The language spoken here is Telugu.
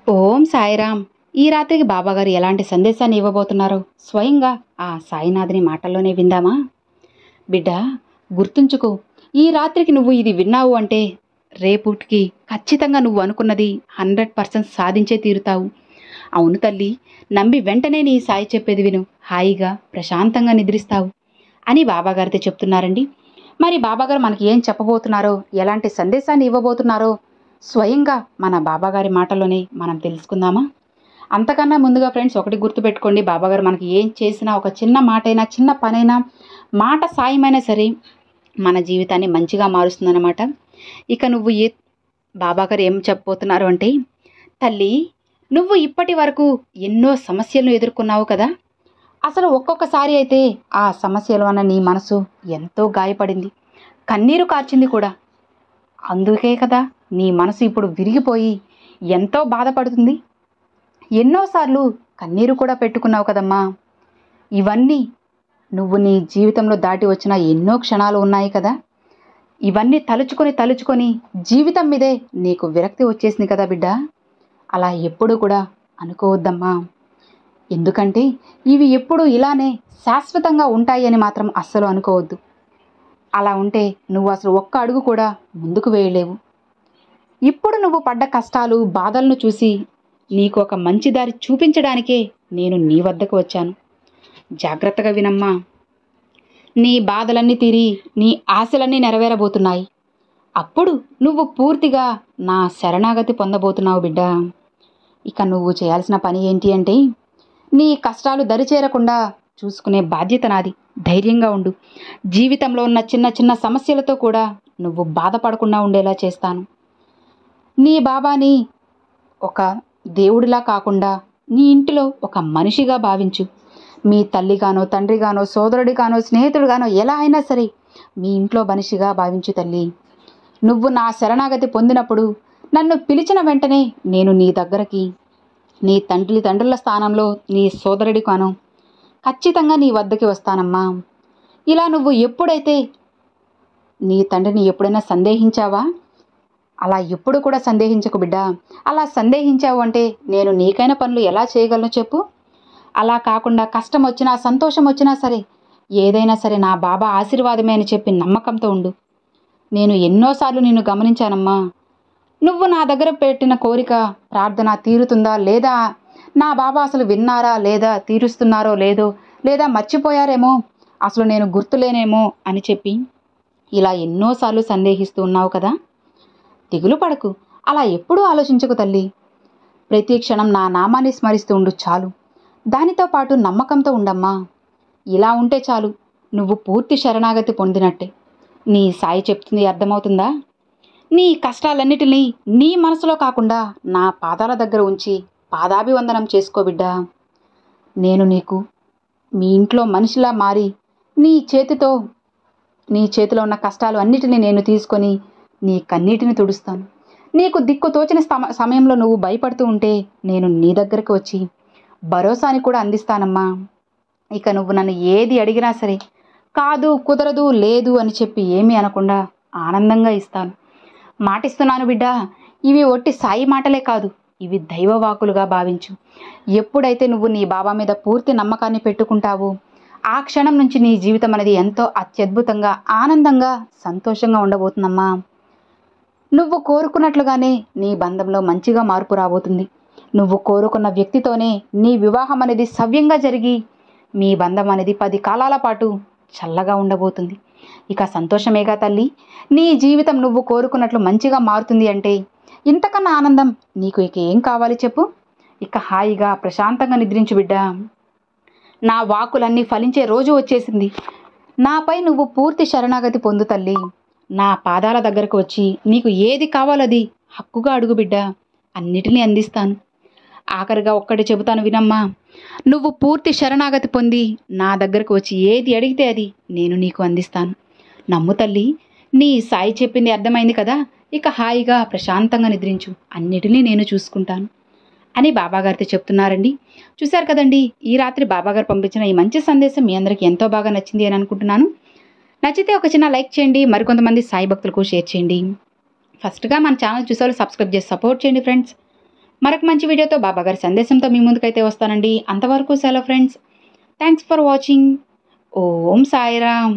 ఓం సాయిరామ్. ఈ రాత్రికి బాబాగారు ఎలాంటి సందేశాన్ని ఇవ్వబోతున్నారో స్వయంగా ఆ సాయినాథుని మాటల్లోనే విందామా? బిడ్డ, గుర్తుంచుకో, ఈ రాత్రికి నువ్వు ఇది విన్నావు అంటే రేపుటికి ఖచ్చితంగా నువ్వు అనుకున్నది 100% సాధించే తీరుతావు. అవును తల్లి, నమ్మి వెంటనే నీ సాయి చెప్పేది విను, హాయిగా ప్రశాంతంగా నిద్రిస్తావు అని బాబాగారితో చెప్తున్నారండి. మరి బాబాగారు మనకి ఏం చెప్పబోతున్నారో, ఎలాంటి సందేశాన్ని ఇవ్వబోతున్నారో స్వయంగా మన బాబాగారి మాటలోనే మనం తెలుసుకుందామా? అంతకన్నా ముందుగా ఫ్రెండ్స్, ఒకటి గుర్తుపెట్టుకోండి, బాబాగారు మనకి ఏం చేసినా, ఒక చిన్న మాటైనా, చిన్న పనైనా, మాట సాయమైనా సరే మన జీవితాన్ని మంచిగా మారుస్తుందన్నమాట. ఇక నువ్వు బాబాగారు ఏం చెప్పబోతున్నారు అంటే, తల్లి, నువ్వు ఇప్పటి వరకు ఎన్నో సమస్యలను ఎదుర్కొన్నావు కదా. అసలు ఒక్కొక్కసారి అయితే ఆ సమస్యల వల్ల నీ మనసు ఎంతో గాయపడింది, కన్నీరు కార్చింది కూడా. అందుకే కదా నీ మనసు ఇప్పుడు విరిగిపోయి ఎంతో బాధపడుతుంది. ఎన్నోసార్లు కన్నీరు కూడా పెట్టుకున్నావు కదమ్మా. ఇవన్నీ నువ్వు నీ జీవితంలో దాటి వచ్చిన ఎన్నో క్షణాలు ఉన్నాయి కదా. ఇవన్నీ తలుచుకొని జీవితం మీదే నీకు విరక్తి వచ్చేసింది కదా బిడ్డ. అలా ఎప్పుడు కూడా అనుకోవద్దమ్మా. ఎందుకంటే ఇవి ఎప్పుడు ఇలానే శాశ్వతంగా ఉంటాయి అని మాత్రం అస్సలు అనుకోవద్దు. అలా ఉంటే నువ్వు అసలు ఒక్క అడుగు కూడా ముందుకు వేయలేవు. ఇప్పుడు నువ్వు పడ్డ కష్టాలు, బాధలను చూసి నీకు ఒక మంచి దారి చూపించడానికే నేను నీ వద్దకు వచ్చాను. జాగ్రత్తగా వినమ్మా. నీ బాధలన్నీ తీరి నీ ఆశలన్నీ నెరవేరబోతున్నాయి. అప్పుడు నువ్వు పూర్తిగా నా శరణాగతి పొందబోతున్నావు బిడ్డ. ఇక నువ్వు చేయాల్సిన పని ఏంటి అంటే, నీ కష్టాలు దరిచేరకుండా చూసుకునే బాధ్యత నాది. ధైర్యంగా ఉండు. జీవితంలో ఉన్న చిన్న చిన్న సమస్యలతో కూడా నువ్వు బాధపడకుండా ఉండేలా చేస్తాను. నీ బాబాని ఒక దేవుడిలా కాకుండా నీ ఇంటిలో ఒక మనిషిగా భావించు. మీ తల్లిగానో, తండ్రిగానో, సోదరుడిగానో, స్నేహితుడిగానో ఎలా అయినా సరే మీ ఇంట్లో మనిషిగా భావించు తల్లి. నువ్వు నా శరణాగతి పొందినప్పుడు, నన్ను పిలిచిన వెంటనే నేను నీ దగ్గరికి, నీ తండ్రుల స్థానంలో నీ సోదరుడి కాను ఖచ్చితంగా నీ వద్దకి వస్తానమ్మా. ఇలా నువ్వు ఎప్పుడైతే నీ తండ్రిని ఎప్పుడైనా సందేహించావా? అలా ఎప్పుడు కూడా సందేహించకు బిడ్డ. అలా సందేహించావు అంటే నేను నీకైన పనులు ఎలా చేయగలను చెప్పు? అలా కాకుండా కష్టం వచ్చినా, సంతోషం వచ్చినా సరే, ఏదైనా సరే నా బాబా ఆశీర్వాదమే అని చెప్పి నమ్మకంతో ఉండు. నేను ఎన్నోసార్లు నిన్ను గమనించానమ్మా. నువ్వు నా దగ్గర పెట్టిన కోరిక, ప్రార్థన తీరుతుందా లేదా, నా బాబా అసలు విన్నారా లేదా, తీరుస్తున్నారో లేదో, లేదా మర్చిపోయారేమో, అసలు నేను గుర్తులేనేమో అని చెప్పి ఇలా ఎన్నోసార్లు సందేహిస్తూ ఉన్నావు కదా. దిగులు పడకు. అలా ఎప్పుడూ ఆలోచించకు తల్లి. ప్రతి క్షణం నా నామాన్ని స్మరిస్తూ ఉండు చాలు. దానితో పాటు నమ్మకంతో ఉండమ్మా. ఇలా ఉంటే చాలు, నువ్వు పూర్తి శరణాగతి పొందినట్టే. నీ సాయి చెప్తుంది అర్థమవుతుందా? నీ కష్టాలన్నిటినీ నీ మనసులో కాకుండా నా పాదాల దగ్గర ఉంచి పాదాభివందనం చేసుకో బిడ్డా. నేను నీకు మీ ఇంట్లో మనిషిలా మారి నీ చేతిలో ఉన్న కష్టాలు అన్నిటినీ నేను తీసుకొని నీ కన్నీటిని తుడుస్తాను. నీకు దిక్కు తోచిన సమయంలో నువ్వు భయపడుతూ ఉంటే నేను నీ దగ్గరకు వచ్చి భరోసాని కూడా అందిస్తానమ్మా. ఇక నువ్వు నన్ను ఏది అడిగినా సరే కాదు, కుదరదు, లేదు అని చెప్పి ఏమీ అనకుండా ఆనందంగా ఇస్తాను. మాటిస్తున్నాను బిడ్డ. ఇవి ఒట్టి సాయి మాటలే కాదు, ఇవి దైవవాకులుగా భావించు. ఎప్పుడైతే నువ్వు నీ బాబా మీద పూర్తి నమ్మకాన్ని పెట్టుకుంటావో ఆ క్షణం నుంచి నీ జీవితం అనేది ఎంతో అత్యద్భుతంగా, ఆనందంగా, సంతోషంగా ఉండబోతుందమ్మా. నువ్వు కోరుకున్నట్లుగానే నీ బంధంలో మంచిగా మార్పు రాబోతుంది. నువ్వు కోరుకున్న వ్యక్తితోనే నీ వివాహం అనేది సవ్యంగా జరిగి మీ బంధం అనేది 10 కాలాల పాటు చల్లగా ఉండబోతుంది. ఇక సంతోషమేగా తల్లి. నీ జీవితం నువ్వు కోరుకున్నట్లు మంచిగా మారుతుంది అంటే ఇంతకన్నా ఆనందం నీకు ఇక ఏం కావాలి చెప్పు? ఇక హాయిగా ప్రశాంతంగా నిద్రించు బిడ్డ. నా వాకులన్నీ ఫలించే రోజు వచ్చేసింది. నాపై నువ్వు పూర్తి శరణాగతి పొందు తల్లి. నా పాదాల దగ్గరకు వచ్చి నీకు ఏది కావాలది హక్కుగా అడుగు బిడ్డ. అన్నిటినీ అందిస్తాను. ఆఖరిగా ఒక్కటి చెబుతాను వినమ్మా. నువ్వు పూర్తి శరణాగతి పొంది నా దగ్గరకు వచ్చి ఏది అడిగితే అది నేను నీకు అందిస్తాను. నమ్ము తల్లి. నీ సాయి చెప్పింది అర్థమైంది కదా. ఇక హాయిగా ప్రశాంతంగా నిద్రించు. అన్నిటినీ నేను చూసుకుంటాను అని బాబాగారితో చెప్తున్నారండి. చూశారు కదండి, ఈ రాత్రి బాబాగారు పంపించిన ఈ మంచి సందేశం మీ అందరికీ ఎంతో బాగా నచ్చింది అని అనుకుంటున్నాను. నచ్చితే ఒక చిన్న లైక్ చేయండి, మరికొంతమంది సాయి భక్తులకు షేర్ చేయండి. ఫస్ట్గా మన ఛానల్ చూసేవాళ్ళు సబ్స్క్రైబ్ చేసి సపోర్ట్ చేయండి ఫ్రెండ్స్. మరొక మంచి వీడియోతో బాబాగారి సందేశంతో మీ ముందుకైతే వస్తానండి. అంతవరకు సెలవు friends. Thanks for watching. Om Sairam.